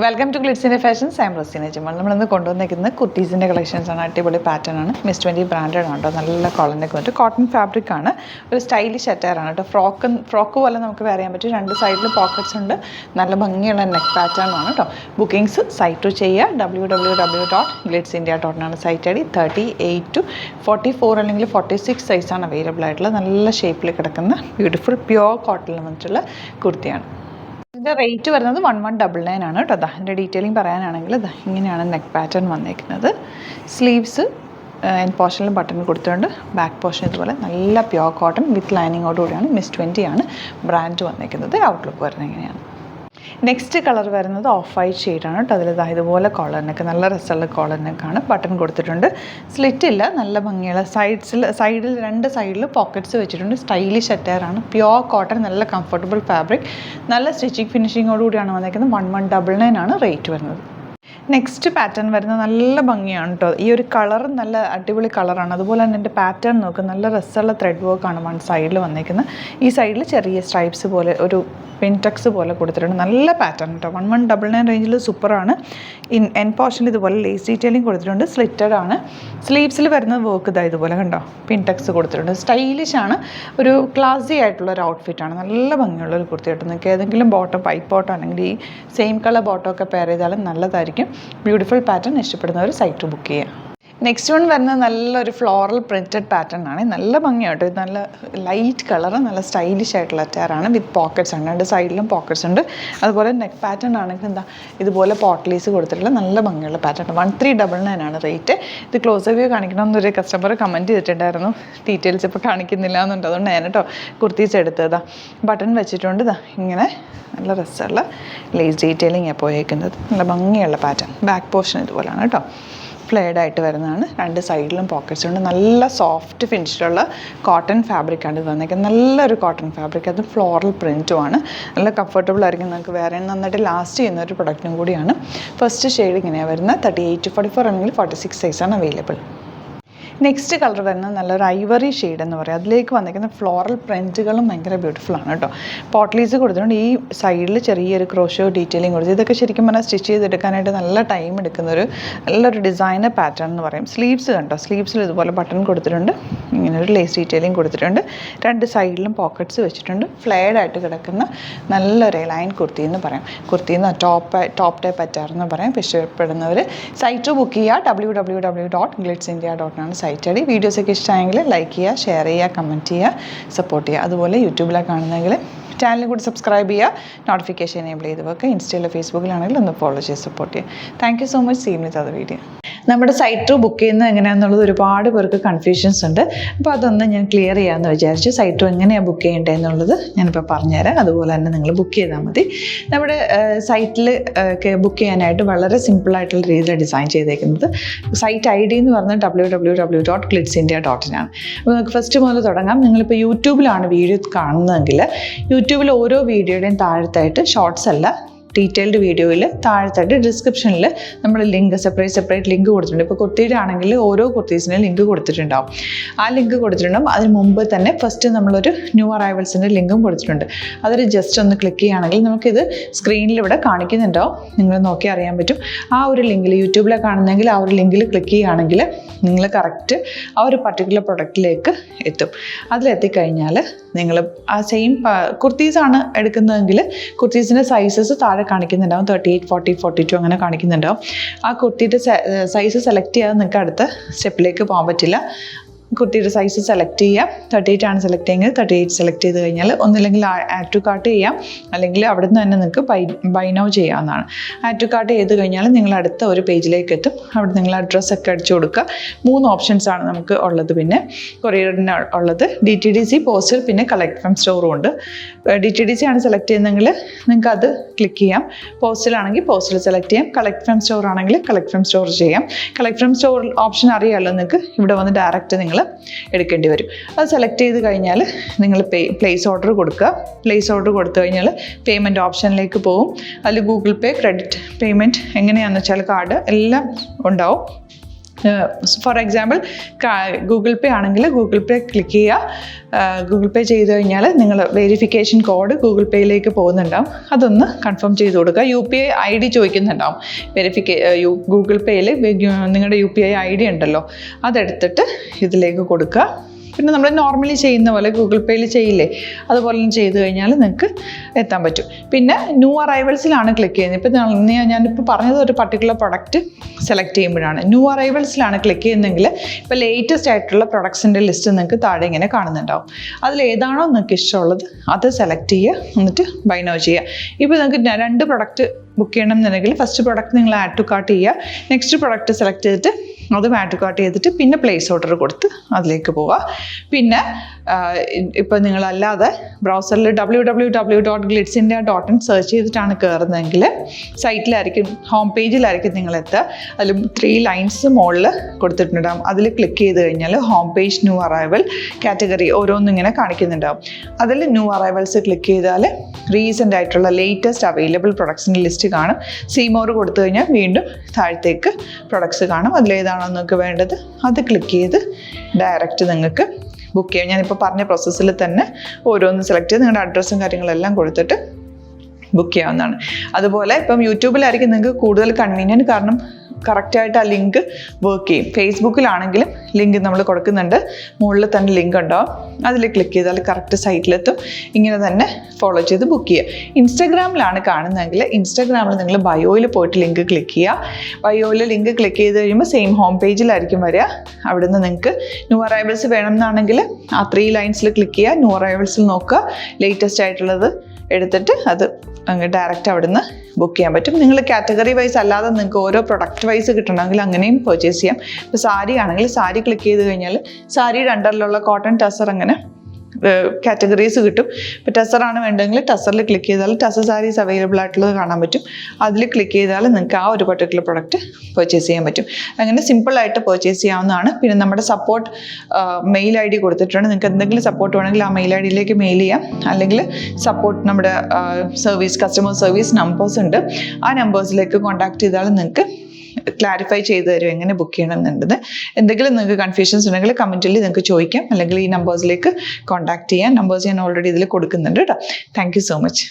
Welcome to ഗ്ലിറ്റ്സിൻ്റെ fashions. I am Razeena Jamal. നമ്മളിന്ന് കൊണ്ടുവന്നിരിക്കുന്നത് കുർത്തീസിൻ്റെ കളക്ഷൻസ് ആണ്. അടിപൊളി പാറ്റേൺ ആണ്. മിസ് 20 ബ്രാൻഡഡ് ആണ് കേട്ടോ. നല്ല കോളറിനൊക്കെ വന്നിട്ട് കോട്ടൺ ഫാബ്രിക് ആണ്. ഒരു സ്റ്റൈലിഷ് അറ്റയറാണ് കേട്ടോ. ഫ്രോക്ക് പോലെ നമുക്ക് വെയർ ചെയ്യാൻ പറ്റും. രണ്ട് സൈഡിൽ പോക്കറ്റ്സ് ഉണ്ട്. നല്ല ഭംഗിയുള്ള നെക്ക് പാറ്റേൺ ആണ് കേട്ടോ. ബുക്കിംഗ്സ് സൈറ്റ് ചെയ്യുക. www.glitzindia.in ആണ് സൈറ്റ് ഐ ഡി. 38 to 44 അല്ലെങ്കിൽ 46 സൈസാണ് അവൈലബിൾ ആയിട്ടുള്ളത്. നല്ല ഷേപ്പിൽ കിടക്കുന്ന ബ്യൂട്ടിഫുൾ പ്യുവർ കോട്ടണിൽ വന്നിട്ടുള്ള കുർത്തിയാണ്. ഇതിൻ്റെ റേറ്റ് വരുന്നത് 1199 ആണ് കേട്ടോ. അതിൻ്റെ ഡീറ്റെയിലിംഗ് പറയാനാണെങ്കിൽ ഇങ്ങനെയാണ് നെക്ക് പാറ്റേൺ വന്നേക്കുന്നത്. സ്ലീവ്സ് എൻഡ് പോർഷനിൽ ബട്ടൺ കൊടുത്തിട്ടുണ്ട്. ബാക്ക് പോർഷൻ ഇതുപോലെ നല്ല പ്യുവർ കോട്ടൺ വിത്ത് ലൈനിങ്ങോടുകൂടിയാണ്. മിസ് 20 ആണ് ബ്രാൻഡ് വന്നേക്കുന്നത്. ഔട്ട്ലുക്ക് വരുന്നത് എങ്ങനെയാണ്. നെക്സ്റ്റ് കളർ വരുന്നത് ഓഫ് വൈറ്റ് ഷെയ്ഡാണ് കേട്ടോ. അതിൽ ഇതുപോലെ കോളർ നെക്ക്, നല്ല രസമുള്ള കോളർ നെക്കാണ്. ബട്ടൺ കൊടുത്തിട്ടുണ്ട്. സ്ലിറ്റ് ഇല്ല, നല്ല ഭംഗിയുള്ള സൈഡിൽ രണ്ട് സൈഡിൽ പോക്കറ്റ്സ് വെച്ചിട്ടുണ്ട്. സ്റ്റൈലിഷ് അറ്റയറാണ്. പ്യുവർ കോട്ടൺ, നല്ല കംഫർട്ടബിൾ ഫാബ്രിക്, നല്ല സ്റ്റിച്ചിങ് ഫിനിഷിങ്ങോടുകൂടിയാണ് വന്നേക്കുന്നത്. 1199 ആണ് റേറ്റ് വരുന്നത്. നെക്സ്റ്റ് പാറ്റേൺ വരുന്നത് നല്ല ഭംഗിയാണ് കേട്ടോ. ഈ ഒരു കളർ നല്ല അടിപൊളി കളറാണ്. അതുപോലെ തന്നെ എൻ്റെ പാറ്റേൺ നോക്കുക, നല്ല രസമുള്ള ത്രെഡ് വർക്കാണ് വൺ സൈഡിൽ വന്നേക്കുന്നത്. ഈ സൈഡിൽ ചെറിയ സ്ട്രൈപ്സ് പോലെ ഒരു പിൻടെക്സ് പോലെ കൊടുത്തിട്ടുണ്ട്. നല്ല പാറ്റേൺ കേട്ടോ. 1199 റേഞ്ചിൽ സൂപ്പറാണ്. എൻ പോർഷനിൽ ഇതുപോലെ ലേസ് ഡീറ്റെയിലിംഗ് കൊടുത്തിട്ടുണ്ട്. സ്ലിറ്റഡ് ആണ്. സ്ലീവ്സിൽ വരുന്നത് വർക്ക് ഇതുപോലെ കണ്ടോ, പിൻടെക്സ് കൊടുത്തിട്ടുണ്ട്. സ്റ്റൈലിഷ് ആണ്. ഒരു ക്ലാസി ആയിട്ടുള്ള ഒരു ഔട്ട്ഫിറ്റാണ്. നല്ല ഭംഗിയുള്ള ഒരു കുർത്തി കേട്ടോ. നിങ്ങൾക്ക് ഏതെങ്കിലും ബോട്ടം, പൈപ്പ് ബോട്ടം അല്ലെങ്കിൽ ഈ സെയിം കളർ ബോട്ടം ഒക്കെ പെയർ ചെയ്താലും നല്ലതായിരിക്കും. ബ്യൂട്ടിഫുൾ പാറ്റേൺ ഇഷ്ടപ്പെടുന്നവർ സൈറ്റ് ബുക്ക് ചെയ്യുക. നെക്സ്റ്റ് വൺ വരുന്നത് നല്ലൊരു ഫ്ലോറൽ പ്രിൻറ്റഡ് പാറ്റേൺ ആണ്. നല്ല ഭംഗിയാട്ടോ. ഇത് നല്ല ലൈറ്റ് കളർ, നല്ല സ്റ്റൈലിഷ് ആയിട്ടുള്ള അറ്റയറാണ്. വിത്ത് പോക്കറ്റ്സ് ആണ്. രണ്ട് സൈഡിലും പോക്കറ്റ്സ് ഉണ്ട്. അതുപോലെ നെക്ക് പാറ്റേൺ ആണെങ്കിൽ ഇതുപോലെ പോട്ട്ലീസ് കൊടുത്തിട്ടുള്ള നല്ല ഭംഗിയുള്ള പാറ്റേൺ. 1399 ആണ് റേറ്റ്. ഇത് ക്ലോസ് വ്യൂ കാണിക്കണമെന്നൊരു കസ്റ്റമർ കമൻറ്റ് ചെയ്തിട്ടുണ്ടായിരുന്നു. ഡീറ്റെയിൽസ് ഇപ്പോൾ കാണിക്കുന്നില്ല എന്നുണ്ട്. അതുകൊണ്ട് ഞാൻ കേട്ടോ കുർത്തീസ് എടുത്തതാ. ബട്ടൺ വെച്ചിട്ടുണ്ട്. ഇങ്ങനെ നല്ല രസമുള്ള ലേസ് ഡീറ്റെയിലിംഗ് പോയേക്കുന്നത്. നല്ല ഭംഗിയുള്ള പാറ്റേൺ. ബാക്ക് പോർഷൻ ഇതുപോലെയാണ് കേട്ടോ. ഫ്ലെയർഡ് ആയിട്ട് വരുന്നതാണ്. രണ്ട് സൈഡിലും പോക്കറ്റ്സ് ഉണ്ട്. നല്ല സോഫ്റ്റ് ഫിനിഷിലുള്ള കോട്ടൺ ഫാബ്രിക്കാണ് ഇത് വന്നേക്കുന്നത്. നല്ലൊരു കോട്ടൺ ഫാബ്രിക്. അത് ഫ്ലോറൽ പ്രിൻറ്റുമാണ്. നല്ല കംഫർട്ടബിൾ ആയിരിക്കും. നമുക്ക് വേറെ നന്നായിട്ട് ലാസ്റ്റ് ചെയ്യുന്ന ഒരു പ്രൊഡക്റ്റും കൂടിയാണ്. ഫസ്റ്റ് ഷെയ്ഡ് ഇങ്ങനെയാണ് വരുന്നത്. 38 to 44 അല്ലെങ്കിൽ 46 സൈസാണ് അവൈലബിൾ. നെക്സ്റ്റ് കളർ വരുന്നത് നല്ലൊരു ഐവറി ഷെയ്ഡ് എന്ന് പറയും. അതിലേക്ക് വന്നിരിക്കുന്ന ഫ്ലോറൽ പ്രിൻറ്റുകളും ഭയങ്കര ബ്യൂട്ടിഫുൾ ആണ് കേട്ടോ. പോട്ട്ലീസ് കൊടുത്തിട്ടുണ്ട്. ഈ സൈഡിൽ ചെറിയൊരു ക്രോഷോ ഡീറ്റെയിലിംഗ് കൊടുത്തു. ഇതൊക്കെ ശരിക്കും പറഞ്ഞാൽ സ്റ്റിച്ച് ചെയ്തെടുക്കാനായിട്ട് നല്ല ടൈം എടുക്കുന്നൊരു നല്ലൊരു ഡിസൈനർ പാറ്റേൺ എന്ന് പറയും. സ്ലീവ്സ് കണ്ടോ, സ്ലീവ്സിൽ ഇതുപോലെ ബട്ടൺ കൊടുത്തിട്ടുണ്ട്. ഇങ്ങനെ ഒരു ലേസ് ഡീറ്റെയിലിംഗ് കൊടുത്തിട്ടുണ്ട്. രണ്ട് സൈഡിലും പോക്കറ്റ്സ് വെച്ചിട്ടുണ്ട്. ഫ്ലെയർഡ് ആയിട്ട് കിടക്കുന്ന നല്ലൊരു ലൈൻ കുർത്തി എന്ന് പറയാം. കുർത്തിന്ന് ടോപ്പ് ടൈപ്പ് അറ്റാർന്ന് പറയാം. ഇഷ്ടപ്പെടുന്നവർ സൈറ്റ് ബുക്ക് ചെയ്യുക. www.glitzindia.in ആണ് സൈറ്റ് ഐ ഡി. വീഡിയോസൊക്കെ ഇഷ്ടമായെങ്കിൽ ലൈക്ക് ചെയ്യുക, ഷെയർ ചെയ്യുക, കമൻറ്റ് ചെയ്യുക, സപ്പോർട്ട് ചെയ്യുക. അതുപോലെ യൂട്യൂബിലാണ് കാണുന്നതെങ്കിൽ ചാനൽ കൂടി സബ്സ്ക്രൈബ് ചെയ്യുക, നോട്ടിഫിക്കേഷൻ എനേബിൾ ചെയ്ത് വെക്കുക. ഇൻസ്റ്റയിലോ ഫേസ്ബുക്കിലാണെങ്കിൽ ഒന്ന് ഫോളോ ചെയ്ത് സപ്പോർട്ട് ചെയ്യുക. Thank you so much. See you with other video. നമ്മുടെ സൈറ്റ് ബുക്ക് ചെയ്യുന്നത് എങ്ങനെയാണെന്നുള്ളത് ഒരുപാട് പേർക്ക് കൺഫ്യൂഷൻസ് ഉണ്ട്. അപ്പോൾ അതൊന്ന് ഞാൻ ക്ലിയർ ചെയ്യാമെന്ന് വിചാരിച്ചു. സൈറ്റ് എങ്ങനെയാണ് ബുക്ക് ചെയ്യേണ്ടത് എന്നുള്ളത് ഞാനിപ്പോൾ പറഞ്ഞുതരാം. അതുപോലെ തന്നെ നിങ്ങൾ ബുക്ക് ചെയ്താൽ മതി. നമ്മുടെ സൈറ്റിൽ ബുക്ക് ചെയ്യാനായിട്ട് വളരെ സിമ്പിളായിട്ടുള്ള രീതിയിൽ ഡിസൈൻ ചെയ്തേക്കുന്നത്. സൈറ്റ് ഐ ഡി എന്ന് പറഞ്ഞാൽ www.glitzindia.in ആണ്. അപ്പോൾ നമുക്ക് ഫസ്റ്റ് മുതൽ തുടങ്ങാം. നിങ്ങളിപ്പോൾ യൂട്യൂബിലാണ് വീഡിയോ കാണുന്നതെങ്കിൽ യൂട്യൂബിൽ ഓരോ വീഡിയോയുടെയും താഴത്തായിട്ട് ഷോർട്സ് അല്ല, ഡീറ്റെയിൽഡ് വീഡിയോയിൽ താഴത്തായിട്ട് ഡിസ്ക്രിപ്ഷനിൽ നമ്മൾ ലിങ്ക് സെപ്പറേറ്റ് ലിങ്ക് കൊടുത്തിട്ടുണ്ട്. ഇപ്പോൾ കുർത്തിയുടെ ആണെങ്കിൽ ഓരോ കുർത്തീസിനും ലിങ്ക് കൊടുത്തിട്ടുണ്ടാവും. ആ ലിങ്ക് കൊടുത്തിട്ടുണ്ടാവും. അതിന് മുമ്പ് തന്നെ ഫസ്റ്റ് നമ്മളൊരു ന്യൂ അറൈവൽസിൻ്റെ ലിങ്കും കൊടുത്തിട്ടുണ്ട്. അതിൽ ജസ്റ്റ് ഒന്ന് ക്ലിക്ക് ചെയ്യുകയാണെങ്കിൽ നമുക്കിത് സ്ക്രീനിൽ ഇവിടെ കാണിക്കുന്നുണ്ടാവും. നിങ്ങൾ നോക്കി അറിയാൻ പറ്റും. ആ ഒരു ലിങ്കിൽ യൂട്യൂബിലെ കാണുന്നെങ്കിൽ ആ ഒരു ലിങ്കിൽ ക്ലിക്ക് ചെയ്യുകയാണെങ്കിൽ നിങ്ങൾ കറക്റ്റ് ആ ഒരു പർട്ടിക്കുലർ പ്രൊഡക്റ്റിലേക്ക് എത്തും. അതിലെത്തിക്കഴിഞ്ഞാൽ നിങ്ങൾ ആ സെയിം കുർത്തീസാണ് എടുക്കുന്നതെങ്കിൽ കുർത്തീസിൻ്റെ സൈസസ് താഴെ കാണിക്കുന്നുണ്ടാവും. 38, 40, 42 അങ്ങനെ കാണിക്കുന്നുണ്ടാവും. ആ കുർത്തിയുടെ സൈസ് സെലക്ട് ചെയ്യാതെ നിങ്ങൾക്ക് അടുത്ത സ്റ്റെപ്പിലേക്ക് പോകാൻ പറ്റില്ല. കുർത്തിയുടെ സൈസ് സെലക്ട് ചെയ്യുക. 38 ആണ് സെലക്ട് ചെയ്യുന്നത്. 38 സെലക്ട് ചെയ്ത് കഴിഞ്ഞാൽ ഒന്നില്ലെങ്കിൽ ആഡ് ടു കാർട്ട് ചെയ്യാം, അല്ലെങ്കിൽ അവിടെ നിന്ന് തന്നെ നിങ്ങൾക്ക് ബൈ നൗ ചെയ്യാവുന്നതാണ്. ആഡ് ടു കാർട്ട് ചെയ്ത് കഴിഞ്ഞാൽ നിങ്ങൾ അടുത്ത ഒരു പേജിലേക്ക് എത്തും. അവിടെ നിങ്ങൾ അഡ്രസ്സൊക്കെ അടിച്ചു കൊടുക്കുക. 3 ഓപ്ഷൻസ് ആണ് നമുക്ക് ഉള്ളത്. പിന്നെ കൊറിയറിന് ഉള്ളത് DTDC, പോസ്റ്റൽ, പിന്നെ കളക്ട് ഫ്രം സ്റ്റോറും ഉണ്ട്. DTDC ആണ് സെലക്ട് ചെയ്യുന്നതെങ്കിൽ നിങ്ങൾക്ക് അത് ക്ലിക്ക് ചെയ്യാം. പോസ്റ്റലാണെങ്കിൽ പോസ്റ്റൽ സെലക്ട് ചെയ്യാം. കളക്ട് ഫ്രം സ്റ്റോർ ആണെങ്കിൽ കളക്ട് ഫ്രം സ്റ്റോർ ചെയ്യാം. കളക്ട് ഫ്രം സ്റ്റോർ ഓപ്ഷൻ അറിയാമല്ലോ നിങ്ങൾക്ക്. ഇവിടെ വന്ന് ഡയറക്റ്റ് നിങ്ങൾ എടുക്കേണ്ടി വരും. അത് സെലക്ട് ചെയ്ത് കഴിഞ്ഞാൽ നിങ്ങൾ പ്ലേസ് ഓർഡർ കൊടുക്കുക. പ്ലേസ് ഓർഡർ കൊടുത്തു കഴിഞ്ഞാൽ പേയ്മെൻറ്റ് ഓപ്ഷനിലേക്ക് പോകും. അതിൽ ഗൂഗിൾ പേ, ക്രെഡിറ്റ് പേയ്മെൻറ്റ് എങ്ങനെയാണെന്ന് വെച്ചാൽ കാർഡ് എല്ലാം ഉണ്ടാവും. ഫോർ എക്സാമ്പിൾ ഗൂഗിൾ പേ ആണെങ്കിൽ ഗൂഗിൾ പേ ക്ലിക്ക് ചെയ്യുക. ഗൂഗിൾ പേ ചെയ്ത് കഴിഞ്ഞാൽ നിങ്ങൾ വെരിഫിക്കേഷൻ കോഡ് ഗൂഗിൾ പേയിലേക്ക് പോകുന്നുണ്ടാവും, അതൊന്ന് കൺഫേം ചെയ്ത് കൊടുക്കുക. UPI ID ചോദിക്കുന്നുണ്ടാവും. ഗൂഗിൾ പേയിൽ നിങ്ങളുടെ UPI ID ഉണ്ടല്ലോ, അതെടുത്തിട്ട് ഇതിലേക്ക് കൊടുക്കുക. പിന്നെ നമ്മൾ നോർമലി ചെയ്യുന്ന പോലെ ഗൂഗിൾ പേയിൽ ചെയ്യില്ലേ, അതുപോലെ ചെയ്ത് കഴിഞ്ഞാൽ നിങ്ങൾക്ക് എത്താൻ പറ്റും. പിന്നെ ന്യൂ അറൈവൽസിലാണ് ക്ലിക്ക് ചെയ്യുന്നത്. ഇപ്പോൾ ഞാനിപ്പോൾ പറഞ്ഞത് ഒരു പർട്ടിക്കുലർ പ്രൊഡക്റ്റ് സെലക്ട് ചെയ്യുമ്പോഴാണ്. ന്യൂ അറൈവൽസിലാണ് ക്ലിക്ക് ചെയ്യുന്നതെങ്കിൽ ഇപ്പോൾ ലേറ്റസ്റ്റ് ആയിട്ടുള്ള പ്രൊഡക്ട്സിൻ്റെ ലിസ്റ്റ് നിങ്ങൾക്ക് താഴെ ഇങ്ങനെ കാണുന്നുണ്ടാവും. അതിലേതാണോ നിങ്ങൾക്ക് ഇഷ്ടമുള്ളത് അത് സെലക്ട് ചെയ്യുക, എന്നിട്ട് ബൈ നൗ ചെയ്യുക. ഇപ്പോൾ നിങ്ങൾക്ക് 2 പ്രൊഡക്റ്റ് ബുക്ക് ചെയ്യണം എന്നുണ്ടെങ്കിൽ ഫസ്റ്റ് പ്രൊഡക്റ്റ് നിങ്ങൾ ആഡ് ടു കാർട്ട് ചെയ്യുക. നെക്സ്റ്റ് പ്രൊഡക്റ്റ് സെലക്ട് ചെയ്തിട്ട് അതും ആഡ് ടു കാർട്ട് ചെയ്തിട്ട് പിന്നെ പ്ലേസ് ഓർഡർ കൊടുത്ത് അതിലേക്ക് പോവുക. പിന്നെ ഇപ്പോൾ നിങ്ങളല്ലാതെ ബ്രൗസറിൽ www.glitzindia.in സെർച്ച് ചെയ്തിട്ടാണ് കയറുന്നതെങ്കിൽ സൈറ്റിലായിരിക്കും, ഹോം പേജിലായിരിക്കും നിങ്ങളെത്തുക. അതിൽ 3 ലൈൻസ് മുകളിൽ കൊടുത്തിട്ടുണ്ടാകും. അതിൽ ക്ലിക്ക് ചെയ്ത് കഴിഞ്ഞാൽ home page new arrival category ഓരോന്നും ഇങ്ങനെ കാണിക്കുന്നുണ്ടാവും. അതിൽ ന്യൂ അറൈവൽസ് ക്ലിക്ക് ചെയ്താൽ റീസെൻ്റ് ആയിട്ടുള്ള ലേറ്റസ്റ്റ് അവൈലബിൾ പ്രൊഡക്ട്സിൻ്റെ ലിസ്റ്റ് കാണും. സീമോർ കൊടുത്തു കഴിഞ്ഞാൽ വീണ്ടും താഴത്തേക്ക് പ്രൊഡക്ട്സ് കാണും. അതിലേതാണോ നിങ്ങൾക്ക് വേണ്ടത് അത് ക്ലിക്ക് ചെയ്ത് ഡയറക്റ്റ് നിങ്ങൾക്ക് ബുക്ക് ചെയ്യാം. ഞാനിപ്പോൾ പറഞ്ഞ പ്രോസസ്സിൽ തന്നെ ഓരോന്ന് സെലക്ട് ചെയ്ത് നിങ്ങളുടെ അഡ്രസ്സും കാര്യങ്ങളെല്ലാം കൊടുത്തിട്ട് ബുക്ക് ചെയ്യാവുന്നതാണ്. അതുപോലെ ഇപ്പം യൂട്യൂബിലായിരിക്കും നിങ്ങൾക്ക് കൂടുതൽ കൺവീനിയൻറ്റ്, കാരണം കറക്റ്റായിട്ട് ആ ലിങ്ക് വർക്ക് ചെയ്യും. ഫേസ്ബുക്കിലാണെങ്കിലും ലിങ്ക് നമ്മൾ കൊടുക്കുന്നുണ്ട്, മുകളിൽ തന്നെ ലിങ്ക് ഉണ്ടാവും. അതിൽ ക്ലിക്ക് ചെയ്താൽ കറക്റ്റ് സൈറ്റിലെത്തും. ഇങ്ങനെ തന്നെ ഫോളോ ചെയ്ത് ബുക്ക് ചെയ്യുക. ഇൻസ്റ്റാഗ്രാമിലാണ് കാണുന്നതെങ്കിൽ ഇൻസ്റ്റാഗ്രാമിൽ നിങ്ങൾ ബയോയിൽ പോയിട്ട് ലിങ്ക് ക്ലിക്ക് ചെയ്യുക. ബയോയിൽ ലിങ്ക് ക്ലിക്ക് ചെയ്ത് കഴിയുമ്പോൾ സെയിം ഹോം പേജിലായിരിക്കും വരിക. അവിടുന്ന് നിങ്ങൾക്ക് ന്യൂ അറൈവൽസ് വേണമെന്നാണെങ്കിൽ ആ 3 ലൈൻസിൽ ക്ലിക്ക് ചെയ്യുക. ന്യൂ അറൈവൽസിൽ നോക്കുക, ലേറ്റസ്റ്റ് ആയിട്ടുള്ളത് എടുത്തിട്ട് അത് അങ്ങ് ഡയറക്റ്റ് അവിടുന്ന് ബുക്ക് ചെയ്യാൻ പറ്റും. നിങ്ങൾ കാറ്റഗറി വൈസ് അല്ലാതെ നിങ്ങൾക്ക് ഓരോ പ്രൊഡക്റ്റ് വൈസ് കിട്ടണമെങ്കിൽ അങ്ങനെയും പർച്ചേസ് ചെയ്യാം. ഇപ്പോൾ സാരി ആണെങ്കിൽ സാരി ക്ലിക്ക് ചെയ്ത് കഴിഞ്ഞാൽ സാരിയുടെ അണ്ടറിലുള്ള കോട്ടൺ ടസർ അങ്ങനെ കാറ്റഗറീസ് കിട്ടും. ഇപ്പോൾ ടസറാണ് വേണ്ടതെങ്കിൽ ടസറിൽ ക്ലിക്ക് ചെയ്താൽ ടസർ സാരീസ് അവൈലബിൾ ആയിട്ടുള്ളത് കാണാൻ പറ്റും. അതിൽ ക്ലിക്ക് ചെയ്താൽ നിങ്ങൾക്ക് ആ ഒരു പർട്ടിക്കുലർ പ്രൊഡക്റ്റ് പർച്ചേസ് ചെയ്യാൻ പറ്റും. അങ്ങനെ സിമ്പിളായിട്ട് പർച്ചേസ് ചെയ്യാവുന്നതാണ്. പിന്നെ നമ്മുടെ സപ്പോർട്ട് മെയിൽ ID കൊടുത്തിട്ടുണ്ട്. നിങ്ങൾക്ക് എന്തെങ്കിലും സപ്പോർട്ട് വേണമെങ്കിൽ ആ മെയിൽ IDയിലേക്ക് മെയിൽ ചെയ്യാം. അല്ലെങ്കിൽ സപ്പോർട്ട് നമ്മുടെ കസ്റ്റമർ സർവീസ് നമ്പേഴ്സ് ഉണ്ട്, ആ നമ്പേഴ്സിലേക്ക് കോൺടാക്ട് ചെയ്താൽ നിങ്ങൾക്ക് ക്ലാരിഫൈ ചെയ്ത് തരും എങ്ങനെ ബുക്ക് ചെയ്യണം എന്നുള്ളത്. എന്തെങ്കിലും നിങ്ങൾക്ക് കൺഫ്യൂഷൻസ് ഉണ്ടെങ്കിൽ കമൻറ്റിൽ നിങ്ങൾക്ക് ചോദിക്കാം, അല്ലെങ്കിൽ ഈ നമ്പേഴ്സിലേക്ക് കോൺടാക്ട് ചെയ്യാം. നമ്പേഴ്സ് ഞാൻ ഓൾറെഡി ഇതിൽ കൊടുക്കുന്നുണ്ട് കേട്ടോ. Thank you so much.